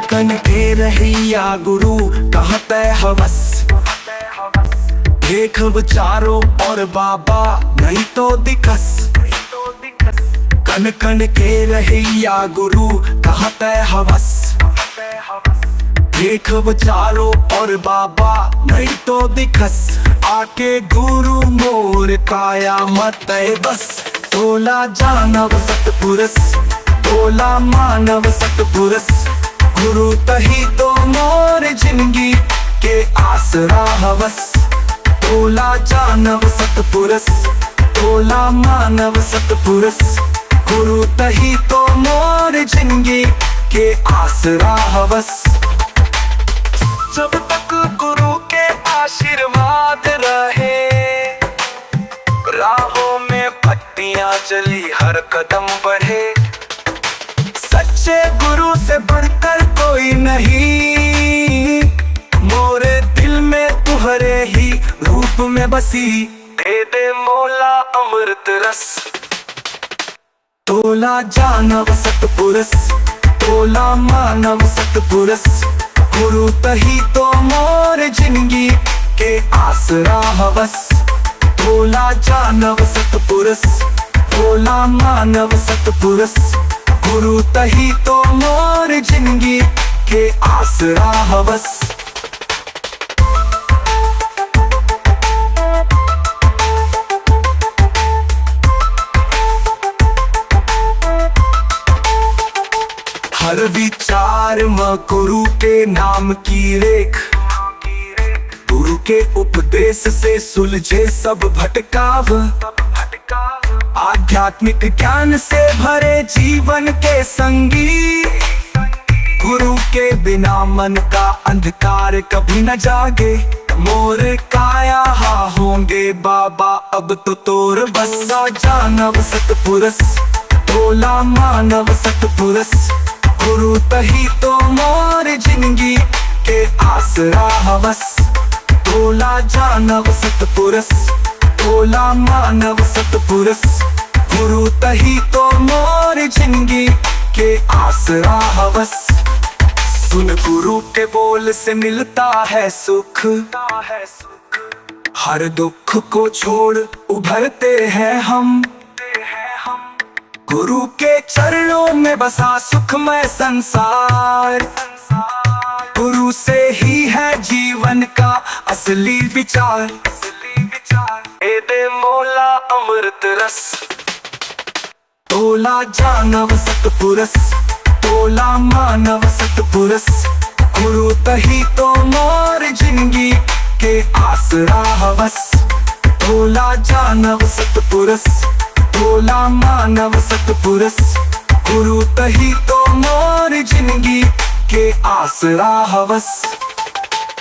कन के रहिया गुरु कहते हवस। देख विचारो और बाबा नहीं तो दिखस। कन कन के रहिया गुरु कहते हवस। देख विचारो और बाबा नहीं तो दिखस। आके गुरु मोर काया मत बस। तोला जानव सतपुरस, तोला मानव सतपुरस। गुरु तही तो मोर जिंदगी के आसरा हवस। तोला जानव सतपुरस, तोला मानव सतपुरस। गुरु तही तो मोर जिंदगी के आसरा हवस। जब तक गुरु के आशीर्वाद रहे, राहों में पत्तियां जली हर कदम बढ़े। सच्चे गुरु से बढ़कर कोई नहीं, मोरे दिल में तुहरे ही रूप में बसी। दे दे मौला अमृत रस। तोला जानव सतपुरस, तोला मानव सतपुरस। गुरु तही तो मोर जिंदगी के आसरा हवस। तोला जानव सतपुरस, तोला मानव सतपुरस। गुरु तही तो मोर जिंदगी के आसरा हवस। हर विचार में गुरु के नाम की रेख। गुरु के उपदेश से सुलझे सब भटकाव। आध्यात्मिक ज्ञान से भरे जीवन के संगी। गुरु के बिना मन का अंधकार कभी न जागे। मोर काया हा होंगे बाबा अब तो तोर बसा। जानव सतपुरस, तोला मानव सतपुरस। गुरु तही तो मोर जिंदगी के आसरा हवस। तोला जानव सतपुरस, तोला मानव सतपुरस। गुरु तही तो मोर जिंदगी के आसरा हवस। सुन गुरु के बोल से मिलता है सुख। हर दुख को छोड़ उभरते हैं हम। गुरु के चरणों में बसा सुखमय संसार। गुरु से ही है जीवन का असली विचार। ए दे मौला अमृत रस। तोला जानव सतपुरस, तोला मानव सतपुरस। गुरु तही तो मोर जिंदगी के आसरा हवस। तोला जानव सतपुरस, तोला मानव सतपुरस। गुरु तही तो मोर जिंदगी के आसरा हवस।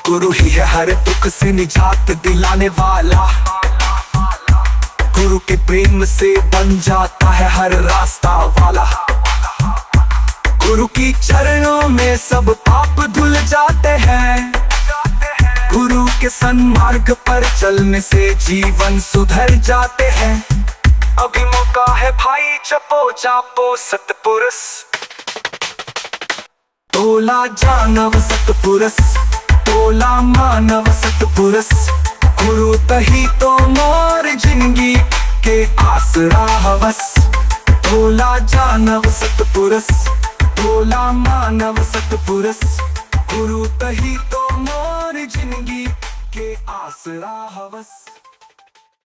गुरु ही है हर दुख से निजात दिलाने वाला। गुरु के प्रेम से बन जाता है हर रास्ता वाला। गुरु की चरणों में सब पाप धुल जाते हैं। गुरु के सन्मार्ग पर चलने से जीवन सुधर जाते हैं। अभी मौका है भाई जपो जापो सतपुरस। तोला जानव सतपुरस, तोला मानव सतपुरस। गुरु तही तो मोर जिंदगी के आसरा हवस। तोला जानव सतपुरस, तोला मानव सतपुरस। गुरु तही तो मोर जिंदगी के आसरा हवस।